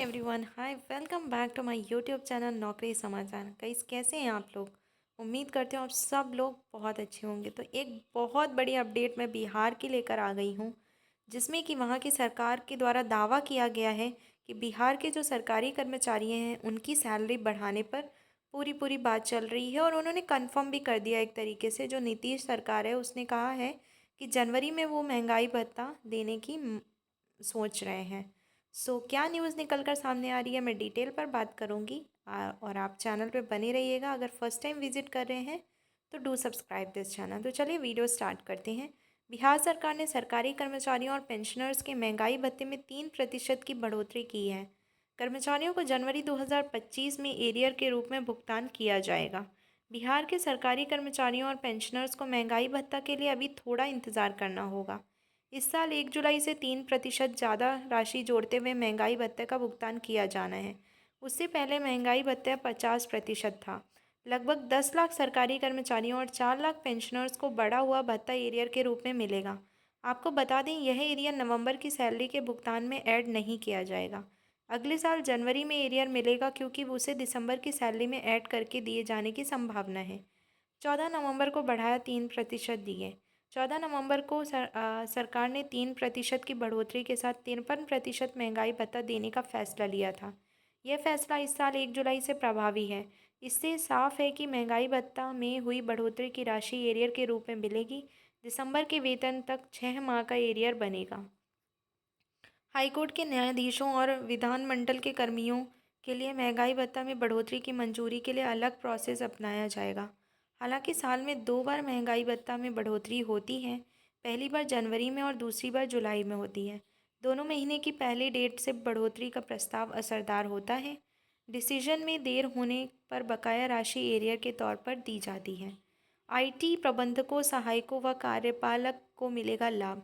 Everyone, hi, welcome back to my YouTube channel Naukri Samachar. Guys, कैसे हैं आप लोग? उम्मीद करते हो आप सब लोग बहुत अच्छे होंगे। तो एक बहुत बड़ी अपडेट मैं बिहार की लेकर आ गई हूँ, जिसमें कि वहाँ की सरकार के द्वारा दावा किया गया है कि बिहार के जो सरकारी कर्मचारी हैं उनकी सैलरी बढ़ाने पर पूरी पूरी बात चल रही है। और उन्होंने कन्फर्म भी कर दिया एक तरीके से, जो नीतीश सरकार है उसने कहा है कि जनवरी में वो महंगाई भत्ता देने की सोच रहे हैं। क्या न्यूज़ निकल कर सामने आ रही है, मैं डिटेल पर बात करूँगी। और आप चैनल पे बने रहिएगा। अगर फर्स्ट टाइम विजिट कर रहे हैं तो डू सब्सक्राइब दिस चैनल। तो चलिए वीडियो स्टार्ट करते हैं। बिहार सरकार ने सरकारी कर्मचारियों और पेंशनर्स के महंगाई भत्ते में 3% की बढ़ोतरी की है। कर्मचारियों को जनवरी 2025 में एरियर के रूप में भुगतान किया जाएगा। बिहार के सरकारी कर्मचारियों और पेंशनर्स को महंगाई भत्ता के लिए अभी थोड़ा इंतज़ार करना होगा। इस साल 1 जुलाई से 3% ज़्यादा राशि जोड़ते हुए महंगाई भत्ते का भुगतान किया जाना है। उससे पहले महंगाई भत्ता 50% था। लगभग 10 लाख सरकारी कर्मचारियों और 4 लाख पेंशनर्स को बढ़ा हुआ भत्ता एरियर के रूप में मिलेगा। आपको बता दें, यह एरियर नवंबर की सैलरी के भुगतान में ऐड नहीं किया जाएगा। अगले साल जनवरी में एरियर मिलेगा, क्योंकि उसे दिसंबर की सैलरी में ऐड करके दिए जाने की संभावना है। 14 नवंबर को बढ़ाया 3% दिए। 14 नवंबर को सरकार ने 3% की बढ़ोतरी के साथ 53% महंगाई भत्ता देने का फैसला लिया था। यह फैसला इस साल 1 जुलाई से प्रभावी है। इससे साफ है कि महंगाई भत्ता में हुई बढ़ोतरी की राशि एरियर के रूप में मिलेगी। दिसंबर के वेतन तक 6 माह का एरियर बनेगा। हाईकोर्ट के न्यायाधीशों और विधानमंडल के कर्मियों के लिए महंगाई भत्ता में बढ़ोतरी की मंजूरी के लिए अलग प्रोसेस अपनाया जाएगा। हालांकि साल में 2 बार महंगाई भत्ता में बढ़ोतरी होती है। पहली बार जनवरी में और दूसरी बार जुलाई में होती है। दोनों महीने की पहली डेट से बढ़ोतरी का प्रस्ताव असरदार होता है। डिसीजन में देर होने पर बकाया राशि एरियर के तौर पर दी जाती है। आईटी प्रबंधकों, सहायकों व कार्यपालक को मिलेगा लाभ।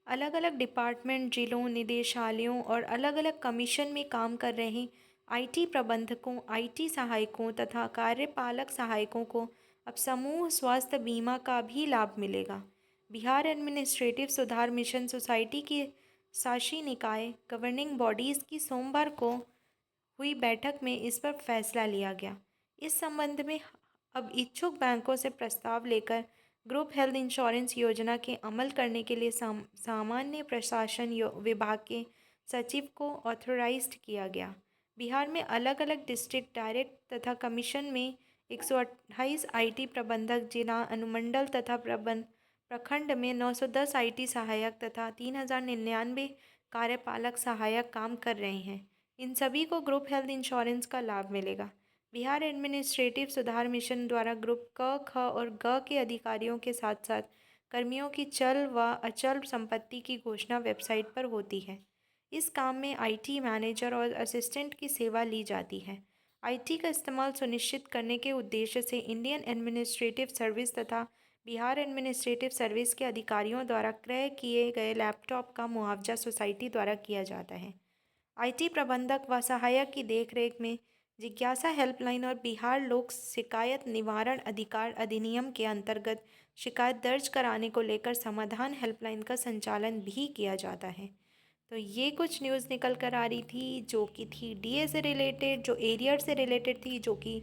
अलग अलग डिपार्टमेंट, जिलों, निदेशालयों और अलग अलग कमीशन में काम कर रहे आईटी प्रबंधकों, आईटी सहायकों तथा कार्यपालक सहायकों को अब समूह स्वास्थ्य बीमा का भी लाभ मिलेगा। बिहार एडमिनिस्ट्रेटिव सुधार मिशन सोसाइटी की शासी निकाय गवर्निंग बॉडीज़ की सोमवार को हुई बैठक में इस पर फैसला लिया गया। इस संबंध में अब इच्छुक बैंकों से प्रस्ताव लेकर ग्रुप हेल्थ इंश्योरेंस योजना के अमल करने के लिए सामान्य प्रशासन विभाग के सचिव को ऑथोराइज्ड किया गया। बिहार में अलग अलग डिस्ट्रिक्ट डायरेक्ट तथा कमीशन में 128 आईटी प्रबंधक, जिला, अनुमंडल तथा प्रखंड में 910 आईटी सहायक तथा 3099 कार्यपालक सहायक काम कर रहे हैं। इन सभी को ग्रुप हेल्थ इंश्योरेंस का लाभ मिलेगा। बिहार एडमिनिस्ट्रेटिव सुधार मिशन द्वारा ग्रुप क, ख और ग के अधिकारियों के साथ साथ कर्मियों की चल व अचल संपत्ति की घोषणा वेबसाइट पर होती है। इस काम में आईटी मैनेजर और असिस्टेंट की सेवा ली जाती है। आईटी का इस्तेमाल सुनिश्चित करने के उद्देश्य से इंडियन एडमिनिस्ट्रेटिव सर्विस तथा बिहार एडमिनिस्ट्रेटिव सर्विस के अधिकारियों द्वारा क्रय किए गए लैपटॉप का मुआवजा सोसाइटी द्वारा किया जाता है। आईटी प्रबंधक व सहायक की देखरेख में जिज्ञासा हेल्पलाइन और बिहार लोक शिकायत निवारण अधिकार अधिनियम के अंतर्गत शिकायत दर्ज कराने को लेकर समाधान हेल्पलाइन का संचालन भी किया जाता है। तो ये कुछ न्यूज़ निकल कर आ रही थी, जो कि थी डीए से रिलेटेड, जो एरियर से रिलेटेड थी, जो कि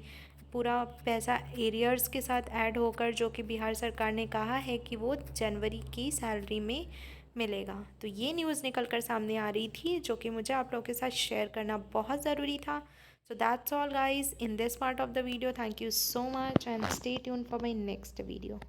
पूरा पैसा एरियर्स के साथ ऐड होकर, जो कि बिहार सरकार ने कहा है कि वो जनवरी की सैलरी में मिलेगा। तो ये न्यूज़ निकल कर सामने आ रही थी, जो कि मुझे आप लोगों के साथ शेयर करना बहुत ज़रूरी था। So that's all guys in this part of the video. Thank you so much and stay tuned for my next video.